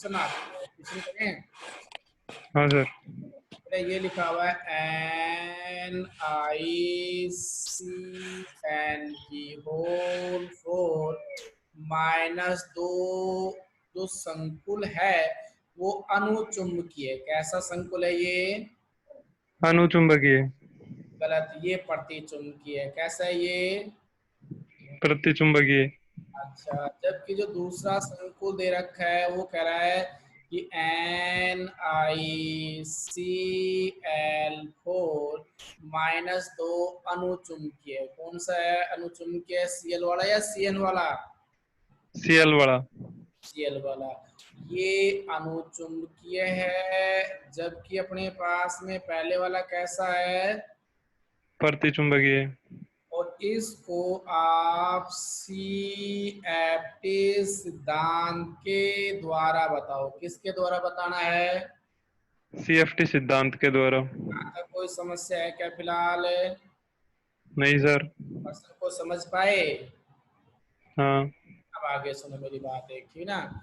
Question आता है, question करें। हाँ सर। ये लिखा हुआ है NiCN की होल 4 माइनस 2 जो संकुल है वो अनुचुंबकीय। कैसा संकुल है ये? अनुचुंबकीय। गलत, ये प्रतिचुंबकीय है। कैसा है ये? प्रतिचुंबकीय। अच्छा, जबकि जो दूसरा संकुल दे रखा है वो कह रहा है कि NiCl4 माइनस 2 अनुचुंबकीय। कौन सा है अनुचुंबकीय? Cl वाला या Cn वाला? Cl वाला। Cl वाला। ये अनुचुंबकीय है, जबकि अपने पास में पहले वाला कैसा है? प्रतिचुंबकीय। और इसको आप CFT सिद्धांत के द्वारा बताओ। किसके द्वारा बताना है? CFT सिद्धांत के द्वारा। यहाँ तक कोई समस्या है क्या फिलहाल? नहीं सर। प्रश्न को समझ पाए? हाँ। अब आगे सुनो मेरी बात एक, ठीक ना।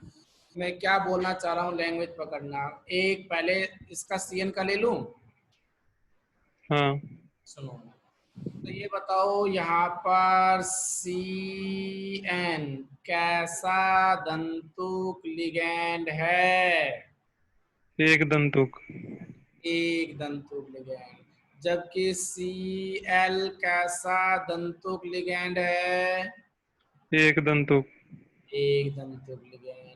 मैं क्या बोलना चाह रहा हूँ, लैंग्वेज पकड़ना। एक पहले इसका CN का ले लूं। हाँ। सुनो, तो ये बताओ यहाँ पर CN कैसा दंतुक लिगैंड है? एक दंतुक। एक दंतुक लिगैंड। जबकि Cl कैसा दंतुक लिगैंड है? एक दंतुक। एक दंतुक लिगैंड।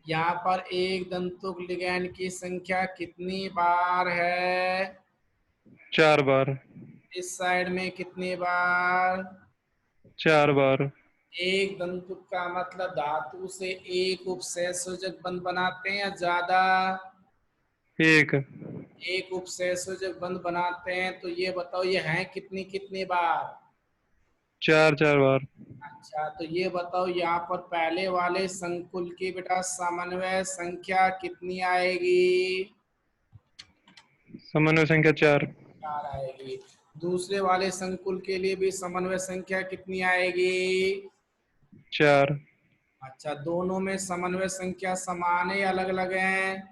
यहाँ पर एक दंतुक लिगैंड की संख्या कितनी बार है? 4 बार। इस साइड में कितनी बार? 4 बार। एक दंतुक का मतलब धातु से एक उपसहसंयोजक बंध बनाते हैं या ज्यादा? एक। एक उपसहसंयोजक बंध बनाते हैं। तो ये बताओ ये है कितनी कितनी बार? 4 4 बार। अच्छा, तो ये बताओ यहाँ पर पहले वाले संकुल की बेटा समन्वय संख्या कितनी आएगी? समन्वय संख्या 4। 4 आएगी। दूसरे वाले संकुल के लिए भी समन्वय संख्या कितनी आएगी? 4। अच्छा, दोनों में समन्वय संख्या समान है या अलग अलग है?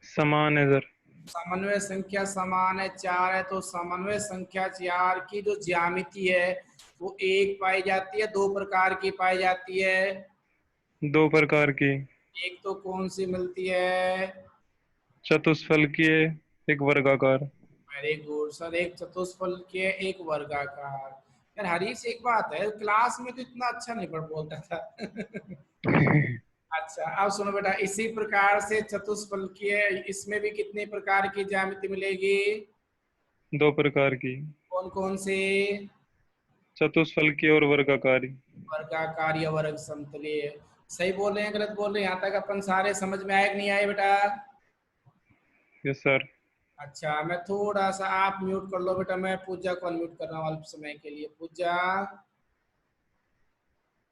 समान है सर। समन्वय संख्या समान है, 4 है। तो समन्वय संख्या 4 की जो ज्यामिति है वो एक पाई जाती है, दो प्रकार की पाई जाती है? 2 प्रकार की। एक तो कौन सी मिलती है? चतुष्फलकीय, एक वर्गाकार। वेरी गुड सर, एक चतुष्फलकीय एक वर्गाकार। यार हरीश, एक बात है, क्लास में तो इतना अच्छा नहीं पढ़ बोलता था। अच्छा, अब सुनो बेटा, इसी प्रकार से चतुष्फलकीय इसमें भी कितने प्रकार की ज्यामिति मिलेगी? 2 प्रकार की। कौन कौन से? चतुष्फलकीय और वर्गाकारी। वर्गाकार या वर्ग समतलीय। सही बोल रहे हैं गलत बोल रहे हैं? यहाँ तक अपन सारे समझ में आए कि नहीं आए बेटा? Yes sir. अच्छा, मैं थोड़ा सा, आप म्यूट कर लो बेटा, मैं पूजा को अनम्यूट कर रहा हूँ अल्प समय के लिए। पूजा।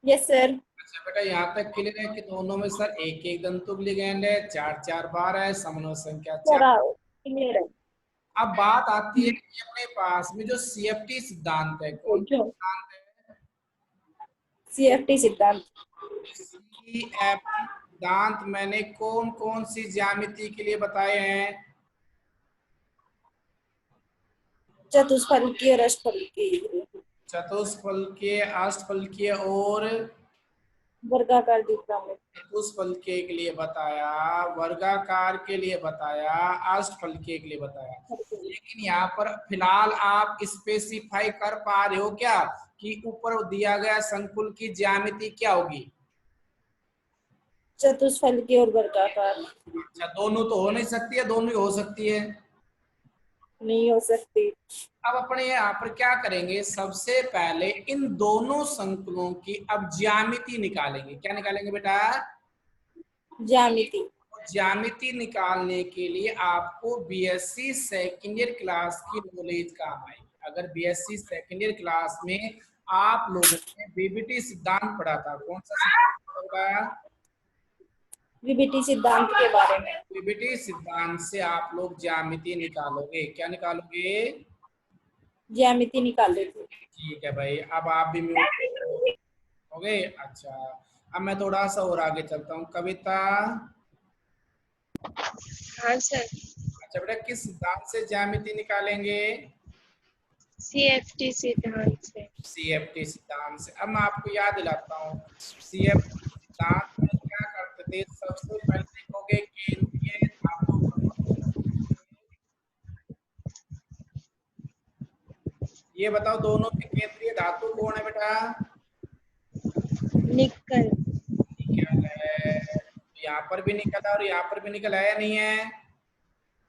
Yes sir. अच्छा बेटा, यहाँ तक क्लियर है कि दोनों में सर एक एक दंतुक लिगैंड है, 4 4 बार है, समन्वय संख्या 4। क्लियर है। अब बात आती है कि अपने पास में जो CFT सिद्धांत है, कौन सा सिद्धांत है? CFT सिद्धांत। CFT सिद्धांत मैंने कौन कौन सी ज्यामिति के लिए बताए हैं? चतुष्फलकीय और अष्टफलकीय। चतुष्फलकीय, अष्टफलकीय और वर्गाकार द्विपरम्य। चतुष्फलकीय के लिए बताया, वर्गाकार के लिए बताया, अष्टफलकीय के लिए बताया। लेकिन यहाँ पर फिलहाल आप स्पेसिफाई कर पा रहे हो क्या कि ऊपर दिया गया संकुल की ज्यामिति क्या होगी? चतुष्फलकीय और वर्गाकार। अच्छा, दोनों तो हो नहीं सकती है, दोनों ही हो सकती है। नहीं हो सकती। अब अपने यहाँ पर क्या करेंगे, सबसे पहले इन दोनों संकुलों की अब ज्यामिति निकालेंगे। क्या निकालेंगे बेटा? ज्यामिति। ज्यामिति निकालने के लिए आपको BSc सेकेंड ईयर क्लास की नॉलेज काम आएगी। अगर BSc सेकेंड ईयर क्लास में आप लोगों ने VBT सिद्धांत पढ़ा था, कौन सा सिद्धांत होगा? VBT सिद्धांत के बारे में। VBT सिद्धांत से आप लोग ज्यामिति निकालोगे। क्या निकालोगे? ज्यामिति निकाल लेते। ठीक है भाई, अब आप भी म्यूट हो गए। अच्छा, अब मैं थोड़ा सा और आगे चलता हूँ। कविता, हाँ सर। अच्छा बेटा, किस सिद्धांत से ज्यामिति निकालेंगे? CFT सिद्धांत से। CFT सिद्धांत से। अब मैं आपको याद दिलाता हूँ, CFT सिद्धांत में क्या करते थे। सबसे पहले देखोगे केंद्रीय धातु परमाणु। ये बताओ दोनों में केंद्रीय धातु कौन है बेटा? निकल। निकल है। यहाँ पर भी निकल है और यहाँ पर भी निकल है या नहीं है?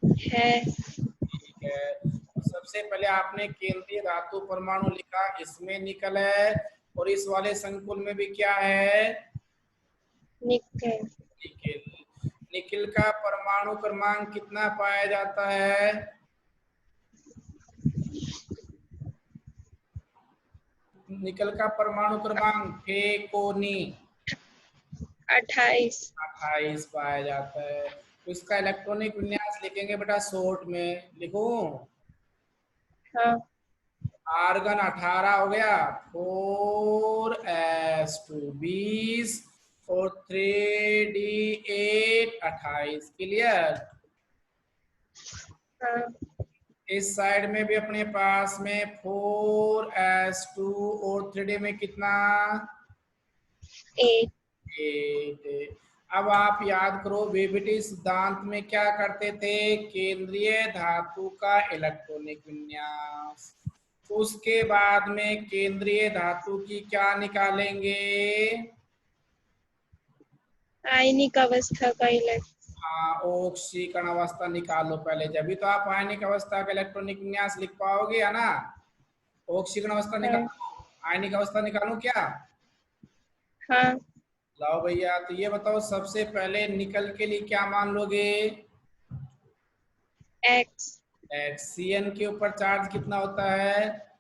है। ठीक है। तो सबसे पहले आपने केंद्रीय धातु परमाणु लिखा, इसमें निकल है, और इस वाले संकुल में भी क्या है? निकल। निकिल। निकिल का परमाणु क्रमांक कितना पाया जाता है? निकल का परमाणु क्रमांक फेकोनी 28। 28 पाया जाता है। तो इसका इलेक्ट्रॉनिक विन्यास लिखेंगे बेटा शॉर्ट में, लिखूं? हाँ। आर्गन 18 हो गया, 4s2 20 और 3d8 28। क्लियर? हाँ। इस साइड में भी अपने पास में 4s2 और 3d में कितना? 8। 8। अब आप याद करो, वीबीटी सिद्धांत में क्या करते थे? केंद्रीय धातु का इलेक्ट्रॉनिक विन्यास। उसके बाद में केंद्रीय धातु की क्या निकालेंगे? आयनिक अवस्था का हाँ, ऑक्सीकरण अवस्था निकालो पहले, जब तो आप आयनिक अवस्था का इलेक्ट्रॉनिक विन्यास लिख पाओगे, है ना? ऑक्सीकरण अवस्था निकालो, आयनिक अवस्था निकालूं क्या? हाँ। लाओ भैया, तो ये बताओ सबसे पहले निकल के लिए क्या मान लोगे? X। Cn के ऊपर चार्ज कितना होता है?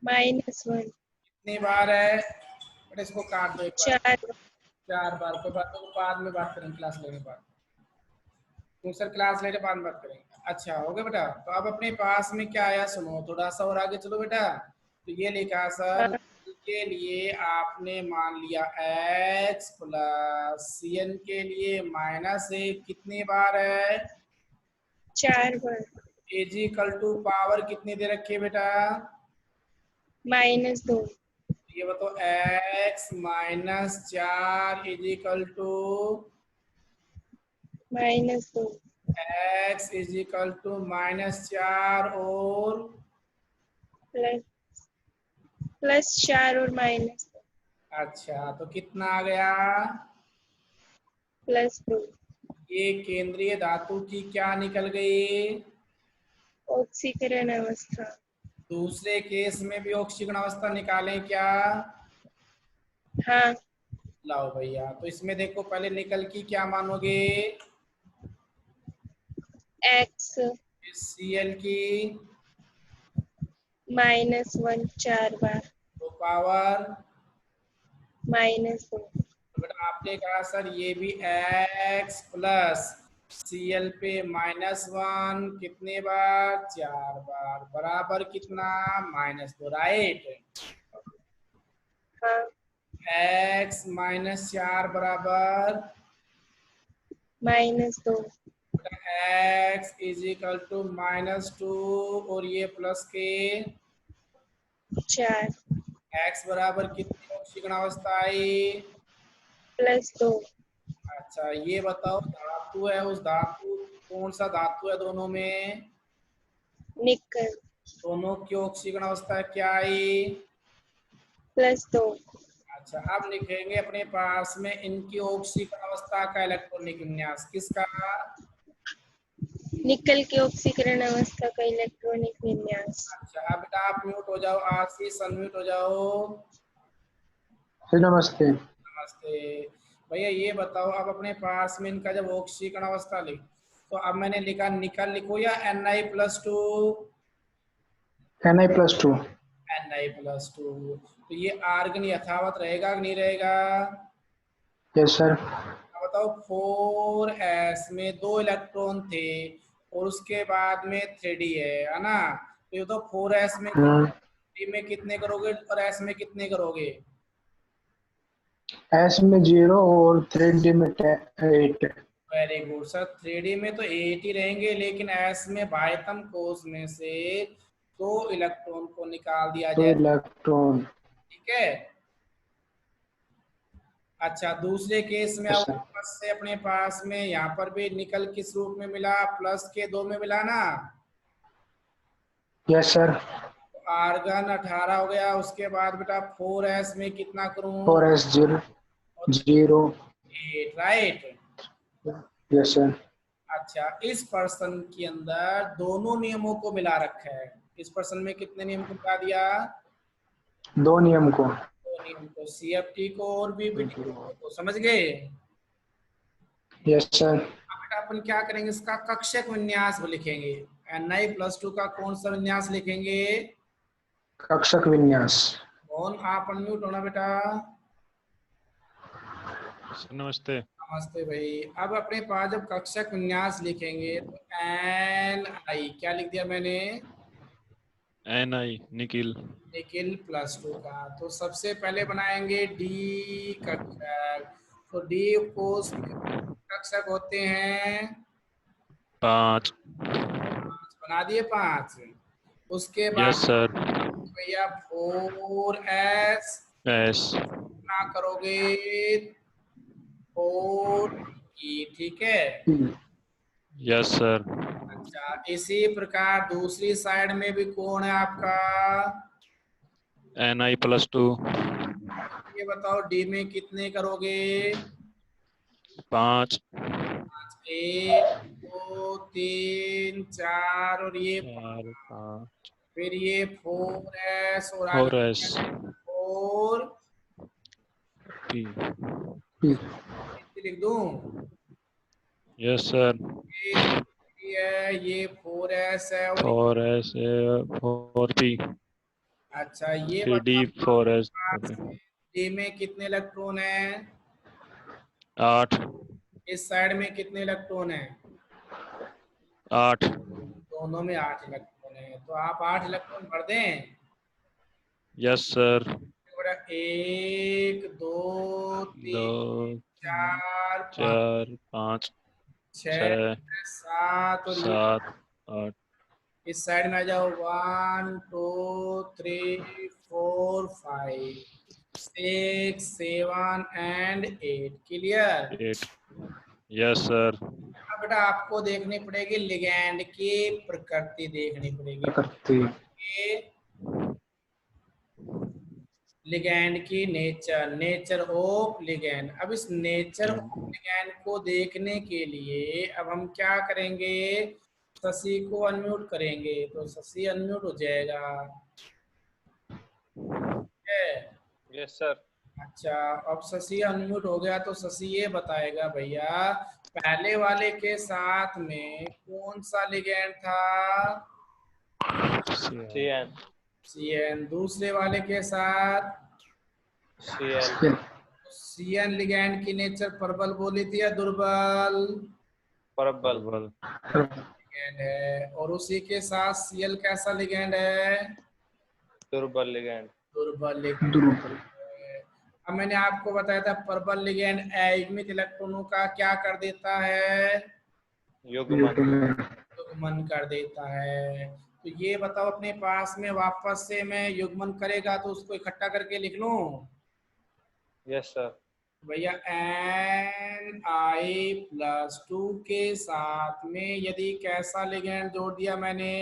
-1। कितनी बार है? बट इसको काट दो एक बार। 4। 4 बार। कोई बात नहीं, बाद में बात करेंगे क्लास लेने बाद। सर क्लास लेने बाद बात करेंगे। अच्छा हो गया बेटा। तो अब अपने पास में क्या आया सुनो, थोड़ा सा और आगे चलो बेटा। तो ये लिखा सर, के लिए आपने मान लिया x प्लस Cn के लिए -1 कितनी बार है? 4 बार। इक्वल टू पावर कितनी दे रखी है बेटा? -2। ये बताओ, x -4 equal to -2। x equal to -4 और +4 और -2। अच्छा, तो कितना आ गया? +2। ये केंद्रीय धातु की क्या निकल गई? ऑक्सीकरण अवस्था। दूसरे केस में भी ऑक्सीकरण अवस्था निकालें क्या? हाँ। लाओ भैया, तो इसमें देखो पहले निकल की क्या मानोगे? X। Cl की -1 4 बार। तो पावर -2। अगर आपने कहा सर ये भी x प्लस Cl पे -1 कितने बार? 4 बार, बराबर कितना? -2, राइट? हाँ। x -4 बराबर -2। x इक्वल टू -2 और ये प्लस के 4। x बराबर कितनी ऑक्सीकरण अवस्था आई? +2। अच्छा, ये बताओ धातु है, उस धातु कौन सा धातु है दोनों में? निकल। दोनों की ऑक्सीकरण अवस्था क्या आई? +2। अच्छा, अब लिखेंगे अपने पास में इनकी ऑक्सीकरण अवस्था का इलेक्ट्रॉनिक विन्यास। किसका? निकल की ऑक्सीकरण अवस्था का इलेक्ट्रॉनिक विन्यास। अच्छा, अब बेटा आप म्यूट हो जाओ, आशीष अनम्यूट हो जाओ। नमस्ते। नमस्ते भैया। ये बताओ, अब अपने पास में इनका जब ऑक्सीकरण अवस्था लिख, तो अब मैंने लिखा निकल लिखो या Na+2? Na+2। Na+2। तो ये आर्गन यथावत रहेगा कि नहीं रहेगा? Yes sir. अब बताओ, 4s में 2 इलेक्ट्रॉन थे और उसके बाद में 3d है ना? तो ये तो 4s में 3d में कितने करोगे और s में कितने करोगे? S में 0 और 3D में 8। Very good sir. 3D में तो 8 ही रहेंगे, लेकिन एस में बाह्यतम कोश में से 2 इलेक्ट्रॉन को निकाल दिया तो जाए। इलेक्ट्रॉन। ठीक है। अच्छा, दूसरे केस में यस अब सर। वापस से अपने पास में यहाँ पर भी निकल किस रूप में मिला, प्लस के 2 में मिला ना। Yes sir. तो आर्गन 18 हो गया। उसके बाद बेटा 4s में कितना करूं? 4s 0 0। 8, राइट। Yes sir. अच्छा, इस पर्सन के अंदर दोनों नियमों को मिला रखा है। इस पर्सन में कितने नियम को मिला दिया? 2 नियम को। 2 नियम को, CFT को और BBT को। समझ गए? Yes sir. अब बेटा अपन क्या करेंगे, इसका कक्षक विन्यास लिखेंगे। Ni+2 का कौन सा विन्यास लिखेंगे? कक्षक विन्यास। कौन? आप अनम्यूट होना बेटा। सर नमस्ते। नमस्ते भाई। अब अपने पास जब कक्षक विन्यास लिखेंगे तो Ni, क्या लिख दिया मैंने? Ni निखिल। निकिल +2 का। तो सबसे पहले बनाएंगे D कक्षक। तो D कोष में कक्षक होते हैं 5। बना दिए 5। उसके बाद यस सर। भैया 4s एस। ना करोगे 4e। ठीक है। Yes sir. अच्छा, इसी प्रकार दूसरी साइड में भी कौन है आपका? Ni+2। ये बताओ D में कितने करोगे? 5। 1 2 3 4 और ये 4 5 फिर ये 4s और आगे 4s 4 P। लिख दूं? Yes sir. ये 3 है, ये 4s है और 4s 4P। अच्छा, ये 3D बताओ 4s D में कितने इलेक्ट्रॉन है? 8। इस साइड में कितने इलेक्ट्रॉन है? 8। दोनों में 8 इलेक्ट्रॉन है। तो आप 8 इलेक्ट्रॉन भर दें। Yes sir. 1 2 2 3 4 5 4 5 6 6 7 और ये 7 8। इस साइड में आ जाओ। 1 2 3 4 5 6 7 एंड 8। क्लियर? 8। Yes sir. अब बेटा आपको देखनी पड़ेगी लिगैंड की प्रकृति देखनी पड़ेगी। प्रकृति। लिगैंड की नेचर ऑफ लिगैंड। अब इस नेचर ऑफ लिगैंड को देखने के लिए अब हम क्या करेंगे, शशि को अनम्यूट करेंगे। तो शशि अनम्यूट हो जाएगा। Yes sir. अच्छा, अब शशि अनम्यूट हो गया तो शशि ये बताएगा भैया पहले वाले के साथ में कौन सा लिगैंड था? CN। CN। दूसरे वाले के साथ CL। CN लिगैंड की नेचर प्रबल बोली थी या दुर्बल? प्रबल। लिगैंड है। और उसी के साथ Cl कैसा लिगैंड है? दुर्बल लिगैंड। दुर्बल लिगैंड है। अब मैंने आपको बताया था प्रबल लिगैंड अयुग्मित इलेक्ट्रॉनों का क्या कर देता है? युग्मन कर देता है। तो ये बताओ अपने पास में वापस से मैं युग्मन करेगा तो उसको इकट्ठा करके लिख लूं? Yes sir. भैया Ni+2 के साथ में यदि कैसा लिगैंड जोड़ दिया मैंने?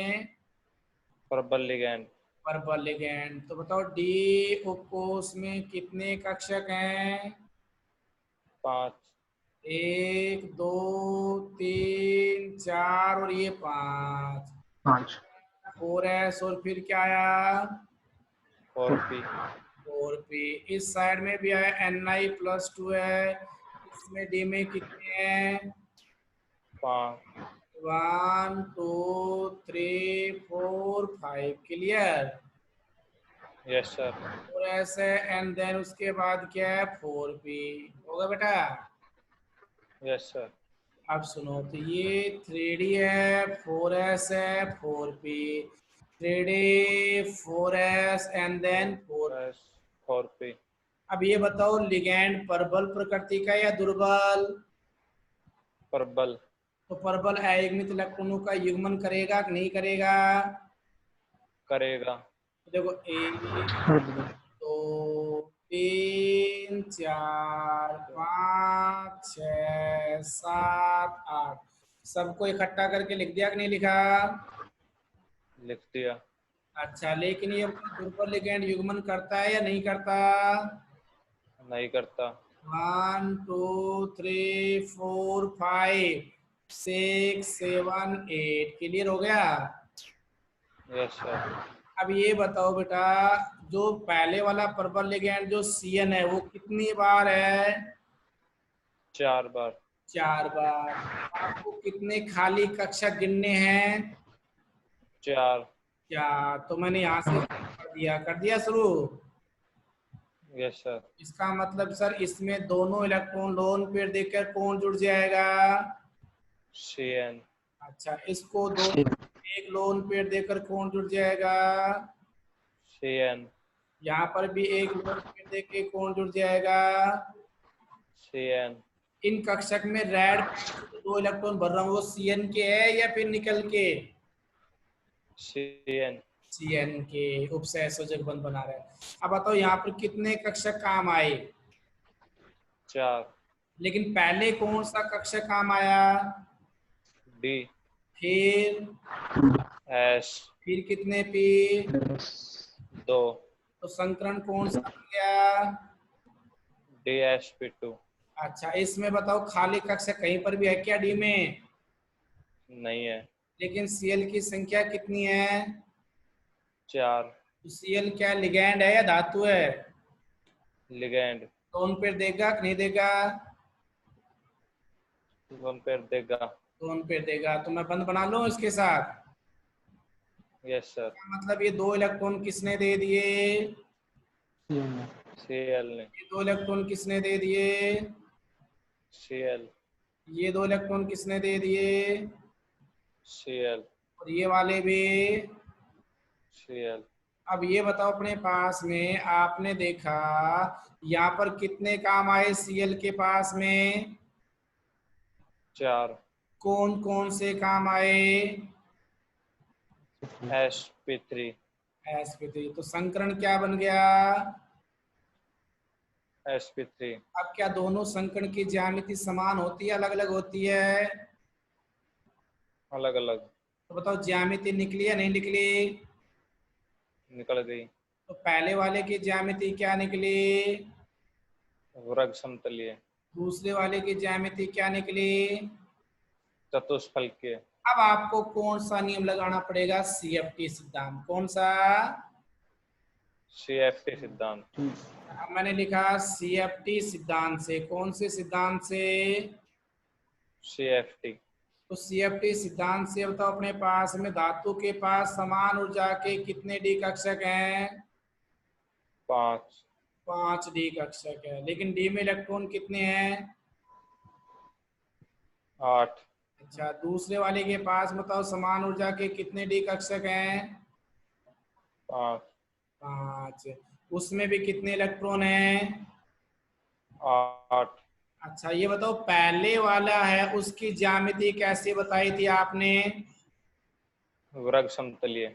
प्रबल लिगैंड। प्रबल लिगैंड। तो बताओ D उपकोष में कितने कक्षक हैं? 5। 1 2 3 4 और ये 5। 4s और फिर क्या आया? 4P। 4p। इस साइड में भी आया Ni+2 है। इसमें D में कितने हैं? 5। 1 2 3 4 5। क्लियर? Yes sir. 4s है एंड देन उसके बाद क्या है? 4p। होगा बेटा? Yes sir. अब सुनो, तो ये 3D है, 4s है, 4p। 3D 4s and then 4। 4P। अब ये बताओ लिगैंड प्रबल प्रकृति का या दुर्बल? परबल तो परबल अयुग्मित इलेक्ट्रॉनों का युग्मन करेगा कि नहीं करेगा? करेगा। तो देखो 1 2 3 4 5 6 7 8 सबको इकट्ठा करके लिख दिया कि नहीं लिखा? लिख दिया। अच्छा, लेकिन ये दुर्बल लिगैंड युग्मन करता है या नहीं करता? नहीं करता। 1 2 3 4 5 6 7 8 क्लियर हो गया? Yes sir. अब ये बताओ बेटा, जो पहले वाला प्रबल लिगैंड जो CN है वो कितनी बार है? 4 बार। 4 बार। आपको कितने खाली कक्षक गिनने हैं? 4। 4। तो मैंने यहाँ से कर दिया शुरू। Yes sir. इसका मतलब सर इसमें दोनों इलेक्ट्रॉन लोन पेयर देकर कौन जुड़ जाएगा? CN। अच्छा, इसको दो एक लोन पेयर देकर कौन जुड़ जाएगा? CN। यहाँ पर भी एक लोन पेयर देके कौन जुड़ जाएगा? CN। इन कक्षक में रेड 2 इलेक्ट्रॉन भर रहा हूँ वो CN के है या फिर निकल के? CN। CN के उपसहसंयोजक बंध बना रहे हैं। अब बताओ यहाँ पर कितने कक्षक काम आए? 4। लेकिन पहले कौन सा कक्षक काम आया? D। फिर S। फिर कितने P? 2। तो संकरण कौन सा बन गया? DsP2। अच्छा, इसमें बताओ खाली कक्षक कहीं पर भी है क्या D में? नहीं है। लेकिन Cl की संख्या कितनी है? 4। तो Cl क्या लिगैंड है या धातु है? लिगैंड। लोन पेयर देगा कि नहीं देगा? लोन पेयर देगा। लोन पेयर देगा। तो मैं बंद बना लूं इसके साथ? Yes sir. मतलब ये 2 इलेक्ट्रॉन किसने दे दिए? Cl ने। ये 2 इलेक्ट्रॉन किसने दे दिए? Cl। ये 2 इलेक्ट्रॉन किसने दे दिए? Cl। और ये वाले भी। Cl। अब ये बताओ, अपने पास में आपने देखा यहाँ पर कितने काम आए Cl के पास में? 4। कौन कौन से काम आए? sp3। sp3। तो संकरण क्या बन गया? sp3। अब क्या दोनों संकरण की ज्यामिति समान होती है अलग अलग होती है? अलग अलग। तो बताओ ज्यामिति निकली या नहीं निकली? निकल गई। तो पहले वाले की ज्यामिति क्या निकली? वर्ग समतलीय। दूसरे वाले की ज्यामिति क्या निकली? चतुष्फलकीय। अब आपको कौन सा नियम लगाना पड़ेगा? CFT सिद्धांत। कौन सा? CFT सिद्धांत। अब मैंने लिखा CFT सिद्धांत से। कौन से सिद्धांत से? CFT। तो CFT सिद्धांत से बताओ, अपने पास में धातु के पास समान ऊर्जा के कितने D कक्षक हैं? 5। 5 D कक्षक है। लेकिन D में इलेक्ट्रॉन कितने हैं? 8। अच्छा, दूसरे वाले के पास बताओ समान ऊर्जा के कितने D कक्षक हैं? 5। 5। उसमें भी कितने इलेक्ट्रॉन हैं? 8। अच्छा, ये बताओ पहले वाला है उसकी ज्यामिति कैसे बताई थी आपने? वर्ग समतलीय।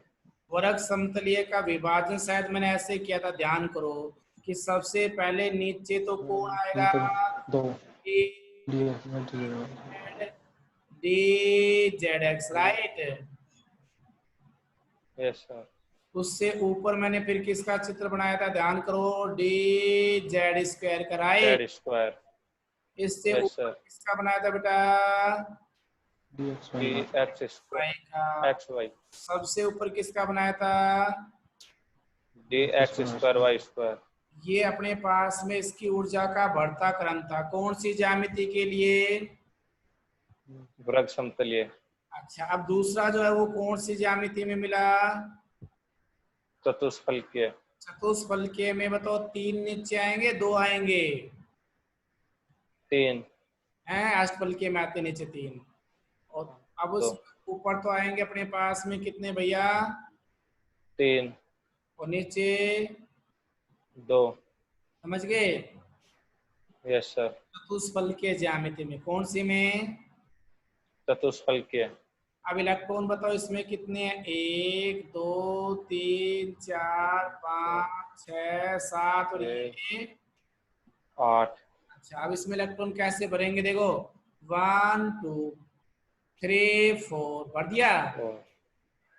वर्ग समतलीय का विभाजन शायद मैंने ऐसे किया था, ध्यान करो कि सबसे पहले नीचे तो कौन आएगा? DZX, right? Yes sir. उससे ऊपर मैंने फिर किसका चित्र बनाया था, ध्यान करो, DZ² का, राइट? Z²। इससे यस ऊपर सर। किसका बनाया था बेटा? DX² Y का। XY। सबसे ऊपर किसका बनाया था? DX² Y²। ये अपने पास में इसकी ऊर्जा का बढ़ता क्रम था। कौन सी ज्यामिति के लिए? वर्ग समतलीय। अच्छा, अब दूसरा जो है वो कौन सी ज्यामिति में मिला? चतुष्फलकीय। चतुष्फलकीय में बताओ 3 नीचे आएंगे 2 आएंगे? 3। हैं, अष्टफलकीय में आते नीचे 3। और अब उस ऊपर तो आएंगे अपने पास में कितने भैया? 3। और नीचे 2। समझ गए? Yes sir. चतुष्फलकीय ज्यामिति में कौन सी में? चतुष्फलकीय। अब इलेक्ट्रॉन बताओ इसमें कितने हैं? 1 2 3 4 5 6 7 और ये 8। अच्छा। अब इसमें इलेक्ट्रॉन कैसे भरेंगे? देखो 1 2 3 4 भर दिया।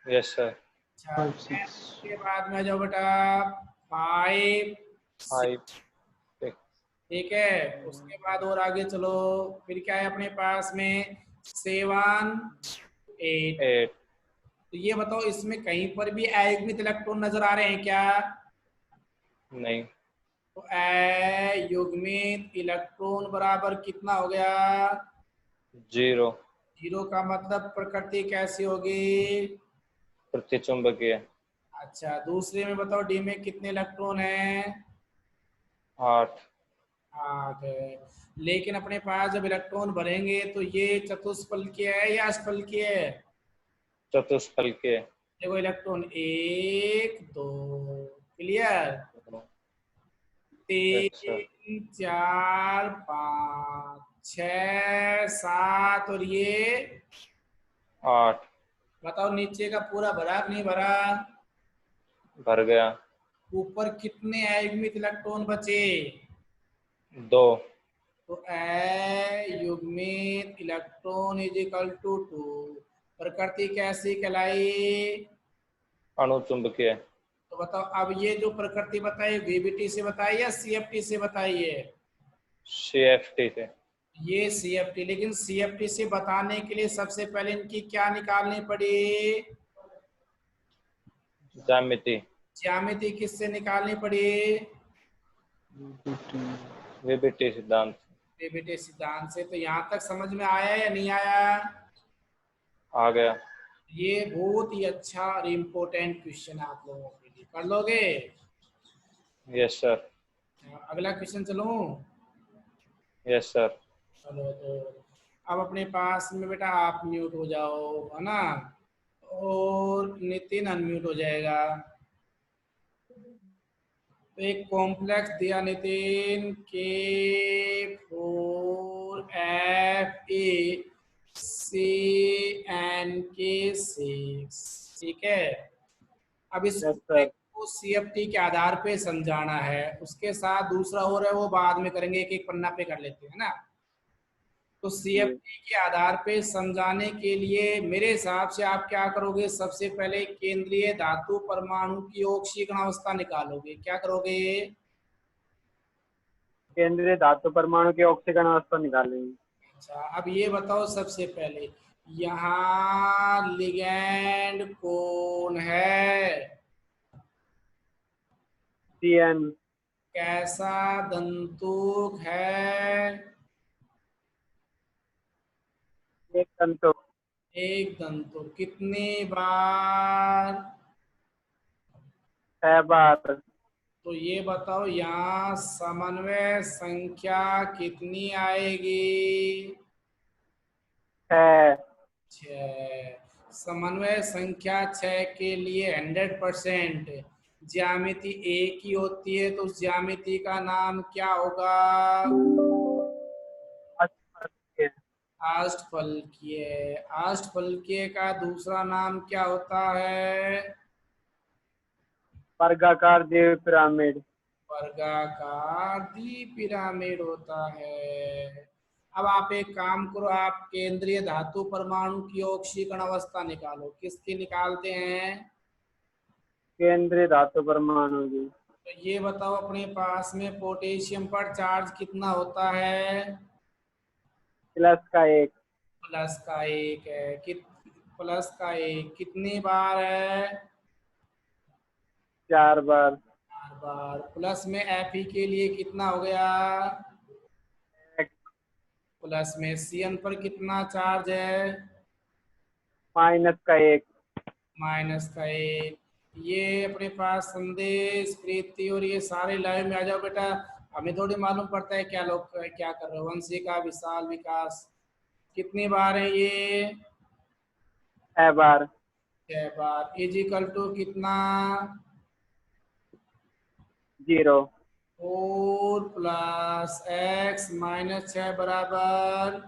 Yes sir. अच्छा 5 6 उसके बाद में आ जाओ बेटा 5 6। 5 6 ठीक है, उसके बाद और आगे चलो, फिर क्या है अपने पास में? 7 8। 8। तो ये बताओ इसमें कहीं पर भी अयुग्मित इलेक्ट्रॉन नजर आ रहे हैं क्या? नहीं। तो अयुग्मित इलेक्ट्रॉन बराबर कितना हो गया? 0। 0 का मतलब प्रकृति कैसी होगी? प्रतिचुंबकीय। अच्छा दूसरे में बताओ डी में कितने इलेक्ट्रॉन हैं? 8। 8 है। लेकिन अपने पास जब इलेक्ट्रॉन भरेंगे तो ये चतुष्फलकीय है या अष्टफलकीय है? चतुष्फलकीय। देखो इलेक्ट्रॉन 1 2 क्लियर, अच्छा। 3 4 5 6 7 और ये 8। बताओ नीचे का पूरा भरा कि नहीं भरा? भर गया। ऊपर कितने अयुग्मित इलेक्ट्रॉन बचे? 2। तो अयुग्मित इलेक्ट्रॉन इज इक्वल टू 2। प्रकृति कैसी कहलाई? अणुचुंबकीय। तो बताओ अब ये जो प्रकृति बताई वीबीटी से बताई या सीएफटी से बताई है? CFT से। ये सीएफटी। लेकिन सीएफटी से बताने के लिए सबसे पहले इनकी क्या निकालनी पड़ी? ज्यामिति। ज्यामिति किससे निकालनी पड़ी? VBT सिद्धांत। वीबीटी सिद्धांत से। तो यहाँ तक समझ में आया या नहीं आया? आ गया। ये बहुत ही अच्छा और इम्पोर्टेंट क्वेश्चन है आप लोगों के लिए, कर लोगे? Yes sir. अगला क्वेश्चन चलूं? Yes sir. चलो तो अब अपने पास में बेटा आप म्यूट हो जाओ, है ना, और नितिन अनम्यूट हो जाएगा। तो एक कॉम्प्लेक्स दिया नितिन K4FeCN6, ठीक है। अब इस Yes, sir. को सीएफटी के आधार पे समझाना है, उसके साथ दूसरा और है वो बाद में करेंगे, एक एक पन्ना पे कर लेते हैं ना। तो सीएफटी के आधार पे समझाने के लिए मेरे हिसाब से आप क्या करोगे? सबसे पहले केंद्रीय धातु परमाणु की ऑक्सीकरण अवस्था निकालोगे। क्या करोगे? केंद्रीय धातु परमाणु की ऑक्सीकरण अवस्था निकालेंगे। अच्छा अब ये बताओ सबसे पहले यहाँ लिगैंड कौन है? CN। कैसा दंतुक है? एक तंतु। एक दंतुक। कितनी बार? 6 बार। तो ये बताओ यहाँ समन्वय संख्या कितनी आएगी? 6। 6। समन्वय संख्या 6 के लिए 100% ज्यामिति एक ही होती है, तो उस ज्यामिति का नाम क्या होगा? अष्टफलकीय। अष्टफलकीय का दूसरा नाम क्या होता है? वर्गाकार द्वीप पिरामिड। वर्गाकार द्विपिरामिड होता है। अब आप एक काम करो, आप केंद्रीय धातु परमाणु की ऑक्सीकरण अवस्था निकालो। किसकी निकालते हैं? केंद्रीय धातु परमाणु की। तो ये बताओ अपने पास में पोटेशियम पर चार्ज कितना होता है? प्लस का 1। प्लस का 1 है। प्लस का 1 कितनी बार है? 4 बार। 4 बार। प्लस में Fe के लिए कितना हो गया? प्लस में Cn पर कितना चार्ज है? माइनस का 1। माइनस का 1। ये अपने पास संदेश, प्रीति और ये सारे लाइव में आ जाओ बेटा। हमें थोड़ी मालूम पड़ता है क्या लोग क्या कर रहे हो। वंशिका, विशाल, विकास, कितनी बार है ये? 6 बार। 6 बार। इजिकल टू कितना? 0। 4 प्लस x माइनस 6 बराबर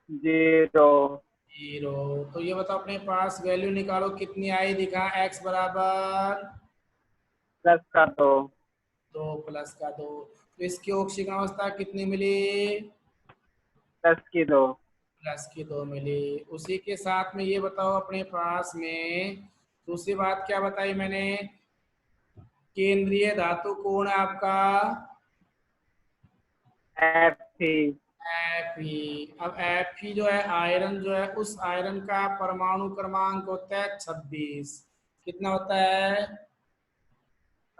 जीरो। जीरो। तो ये बताओ अपने पास वैल्यू निकालो कितनी आई, दिखा x बराबर प्लस का 2। 2 प्लस का 2। तो इसकी ऑक्सीजन अवस्था कितनी मिली? प्लस की 2। प्लस की 2 मिली। उसी के साथ में ये बताओ अपने पास में दूसरी बात क्या बताई मैंने, केंद्रीय धातु कौन है आपका? Fe। Fe। अब Fe जो है आयरन जो है, उस आयरन का परमाणु क्रमांक होता है 26। कितना होता है?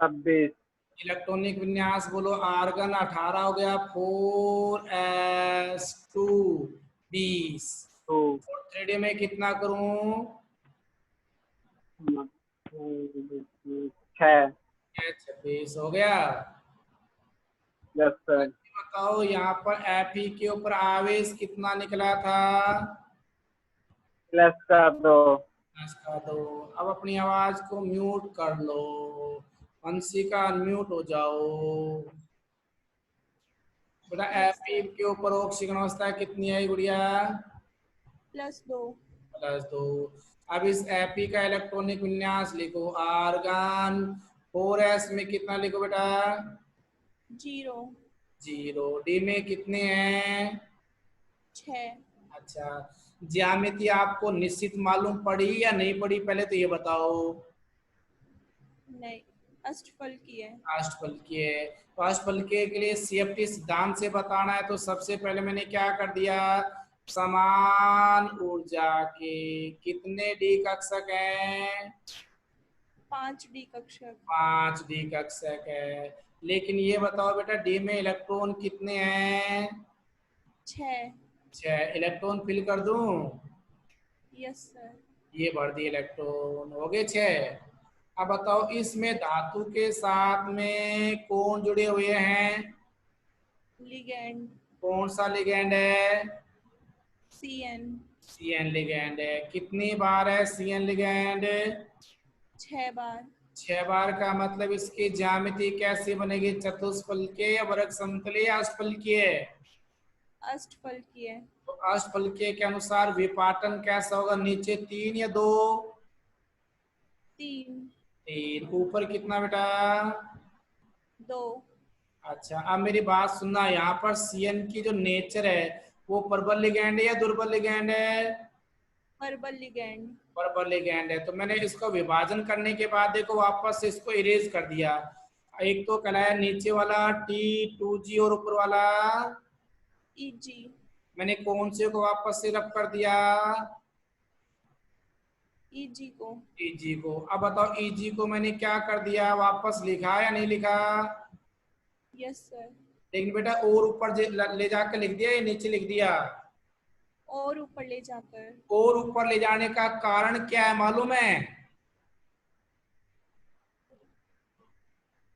26। इलेक्ट्रॉनिक विन्यास बोलो। आर्गन 18 हो गया, 4s2 20। 2। और 3D में कितना करूं? 6। 26 हो गया। Yes sir. बताओ यहाँ पर Fe के ऊपर आवेश कितना निकला था? प्लस का 2। इसका दो। अब अपनी आवाज को म्यूट कर लो, अंशिका अनम्यूट हो जाओ। बेटा Fe के ऊपर ऑक्सीजन अवस्था कितनी है गुड़िया? +2। +2। अब इस Fe का इलेक्ट्रॉनिक विन्यास लिखो। आर्गन 4s में कितना लिखो बेटा? 0। 0। डी में कितने हैं? 6। अच्छा, ज्यामिति आपको निश्चित मालूम पड़ी या नहीं पड़ी, पहले तो ये बताओ। नहीं, अष्टफलकीय है। अष्टफलकीय है। तो अष्टफलकीय के लिए CFT सिद्धांत से बताना है, तो सबसे पहले मैंने क्या कर दिया, समान ऊर्जा के कितने डी कक्षक हैं? 5 डी कक्षक। 5 डी कक्षक है। लेकिन ये बताओ बेटा डी में इलेक्ट्रॉन कितने हैं? 6। 6। इलेक्ट्रॉन फिल कर दूं? Yes sir. ये भर दिए इलेक्ट्रॉन, हो गए 6। अब बताओ इसमें धातु के साथ में कौन जुड़े हुए हैं? लिगैंड। कौन सा लिगैंड है? CN। CN लिगैंड है। कितनी बार है CN लिगैंड? 6 बार। 6 बार का मतलब इसकी ज्यामिति कैसे बनेगी, चतुष्फलकीय या वर्ग समतलीय या अष्टफलकीय? अष्टफलकीय। तो अष्टफलकीय के अनुसार विपाटन कैसा होगा, नीचे 3 या 2? 3। 3। ऊपर कितना बेटा? 2। अच्छा, अब मेरी बात सुनना, यहाँ पर CN की जो नेचर है वो प्रबल लिगैंड है या दुर्बल लिगैंड है? प्रबल लिगैंड। प्रबल लिगैंड है। तो मैंने इसको विभाजन करने के बाद देखो वापस से इसको इरेज कर दिया। एक तो कहलाया नीचे वाला T2G और ऊपर वाला EG। मैंने कौन से को वापस से रब कर दिया? EG को। EG को। अब बताओ EG को मैंने क्या कर दिया, वापस लिखा या नहीं लिखा? Yes sir. लेकिन बेटा और ऊपर ले जाकर लिख दिया या नीचे लिख दिया? और ऊपर ले जाकर। और ऊपर ले जाने का कारण क्या है मालूम है?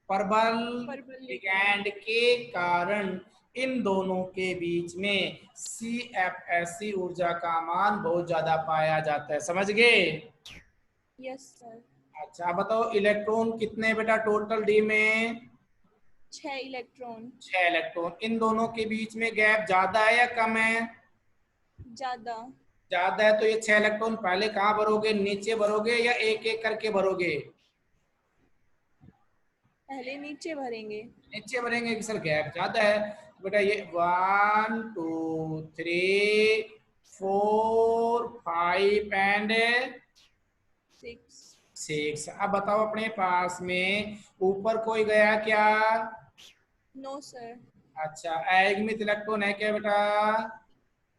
प्रबल लिगैंड के कारण इन दोनों के बीच में CFSE ऊर्जा का मान बहुत ज्यादा पाया जाता है, समझ गए? Yes sir. अच्छा बताओ इलेक्ट्रॉन कितने बेटा टोटल डी में? 6 इलेक्ट्रॉन। 6 इलेक्ट्रॉन। इन दोनों के बीच में गैप ज्यादा है या कम है? ज्यादा। ज्यादा है। तो ये 6 इलेक्ट्रॉन पहले कहाँ भरोगे, नीचे भरोगे या एक एक करके भरोगे? पहले नीचे भरेंगे। नीचे भरेंगे कि सर गैप ज्यादा है। तो बेटा ये 1 2 3 4 5 एंड 6। अब बताओ अपने पास में ऊपर कोई गया क्या? No sir. अच्छा, अयुग्मित इलेक्ट्रॉन है क्या बेटा?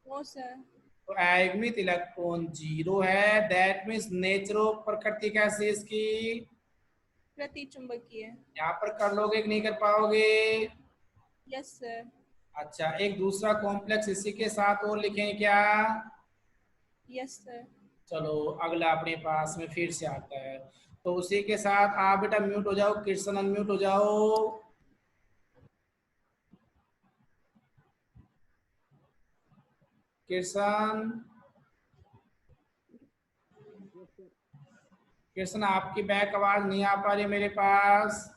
No sir. तो अयुग्मित इलेक्ट्रॉन 0 है। दैट मीन्स नेचर ऑफ प्रकृति कैसी है इसकी? प्रतिचुंबकीय। यहाँ पर कर लोगे कि नहीं कर पाओगे? Yes sir. अच्छा, एक दूसरा कॉम्प्लेक्स इसी के साथ और लिखें क्या? Yes sir. चलो अगला अपने पास में फिर से आता है, तो उसी के साथ आप बेटा म्यूट हो जाओ, कृष्ण अनम्यूट हो जाओ। कृष्ण, कृष्ण आपकी बैक आवाज नहीं आ पा रही मेरे पास।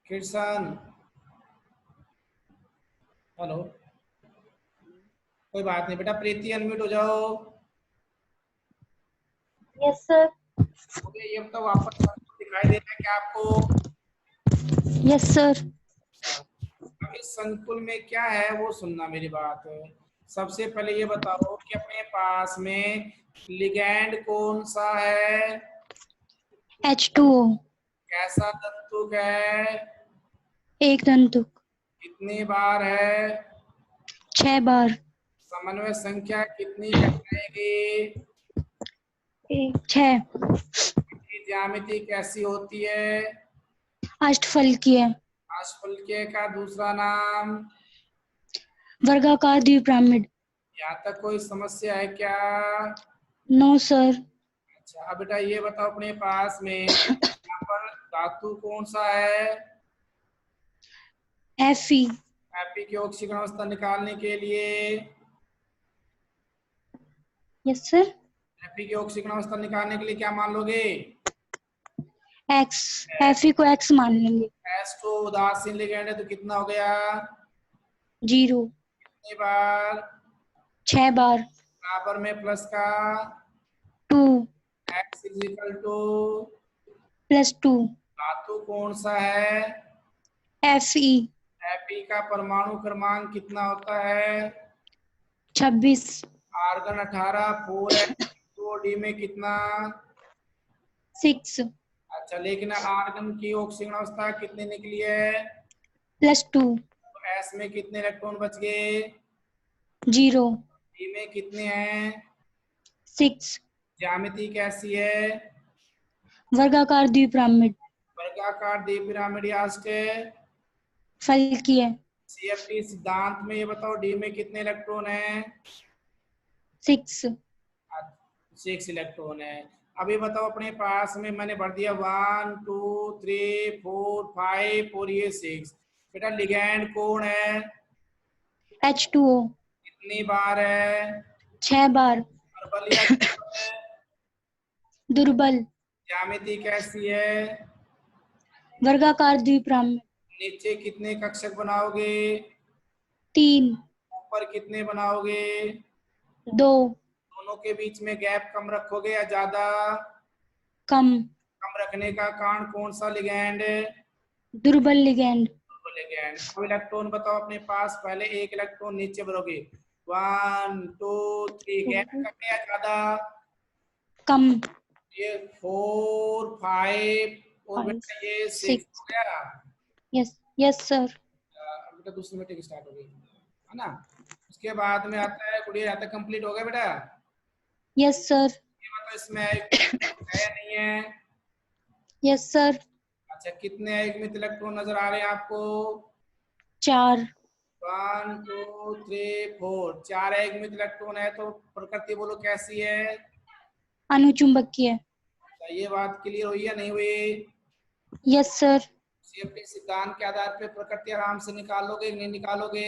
कृष्ण, हेलो, कोई बात नहीं बेटा। प्रीति अनम्यूट हो जाओ। Yes sir. मुझे ये बताओ वापस दिखाई दे रहा है क्या आपको? Yes sir. अब इस संकुल में क्या है वो सुनना मेरी बात। सबसे पहले ये बताओ कि अपने पास में लिगैंड कौन सा है? H2O। कैसा तंतुक है? एक तंतुक। कितनी बार है? 6 बार। समन्वय संख्या कितनी कहलाएगी? 6। इसकी ज्यामिति कैसी होती है? अष्टफलकीय। अष्टफलकीय का दूसरा नाम? वर्गाकार द्विपिरामिड। यहाँ तक कोई समस्या है क्या? No sir. अच्छा, अब बेटा ये बताओ अपने पास में यहाँ पर धातु कौन सा है? Fe। Fe की ऑक्सीकरण अवस्था निकालने के लिए यस सर। Fe की ऑक्सीकरण अवस्था निकालने के लिए क्या मान लोगे? X। Fe को X मान लेंगे। H2 उदासीन लिगैंड है तो कितना हो गया? 0। कितनी बार? 6 बार। बराबर में प्लस का 2 x इज इक्वल टू + 2। धातु कौन सा है? Fe। Fe का परमाणु क्रमांक कितना होता है? 26। आर्गन 18 4 है, तो डी में कितना? 6 अच्छा, लेकिन आर्गन की ऑक्सीकरण अवस्था कितनी निकली है? + 2। तो एस में कितने इलेक्ट्रॉन बच गए? 0। डी में कितने हैं? 6। ज्यामिति कैसी है? वर्गाकार द्विपिरामिड। वर्गाकार द्विपिरामिड या फलकीय। सीएफटी सिद्धांत में ये बताओ डी में कितने इलेक्ट्रॉन हैं? 6। 6 इलेक्ट्रॉन है। अभी बताओ अपने पास में मैंने भर दिया 1 2 3 4 5 और ये 6। बेटा लिगैंड कौन है? H2O। कितनी बार है? 6 बार। दुर्बल या दुर्बल है? दुर्बल। ज्यामिति कैसी है? वर्गाकार द्विपिरामिड। नीचे कितने कक्षक बनाओगे? 3। ऊपर कितने बनाओगे? 2। दोनों के बीच में गैप कम रखोगे या ज्यादा? कम। कम रखने का कारण कौन सा लिगैंड? दुर्बल लिगैंड। दुर्बल लिगैंड। अब इलेक्ट्रॉन बताओ अपने पास। पहले एक इलेक्ट्रॉन नीचे भरोगे। 1 2 3 गैप कम या ज्यादा? कम। ये 4 5 और बेटा ये 6 हो गया। Yes yes sir. बेटा दूसरी मीटिंग स्टार्ट हो गई है ना। उसके बाद में आता है गुड़िया, यहाँ तक कंप्लीट हो गया बेटा? Yes sir. ये मतलब इसमें है या नहीं है? Yes sir. अच्छा, कितने अयुग्मित इलेक्ट्रॉन नजर आ रहे हैं आपको? 4। 1 2 3 4 4 अयुग्मित इलेक्ट्रॉन है। तो प्रकृति बोलो कैसी है? अनुचुंबकीय। ये बात क्लियर हुई या नहीं हुई? Yes sir. सीएफटी सिद्धांत के आधार पे प्रकृति आराम से निकालोगे नहीं निकालोगे?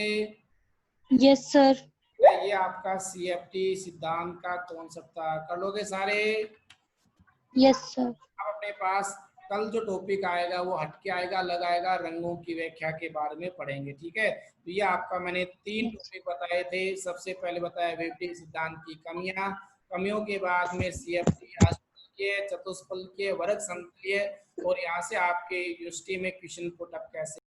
Yes sir. ये आपका सीएफटी सिद्धांत का कॉन्सेप्ट था। कर लोगे सारे? Yes sir. अब अपने पास कल जो टॉपिक आएगा वो हटके आएगा, अलग आएगा। रंगों की व्याख्या के बारे में पढ़ेंगे, ठीक है? तो ये आपका मैंने 3 टॉपिक बताए थे। सबसे पहले बताया वेवलेंथ सिद्धांत की कमियों के बाद में सीएफटी, अष्टफलकीय, चतुष्फलकीय, वर्ग संतुल्य, और यहाँ से आपके यूनिवर्सिटी में क्वेश्चन पुट अप कैसे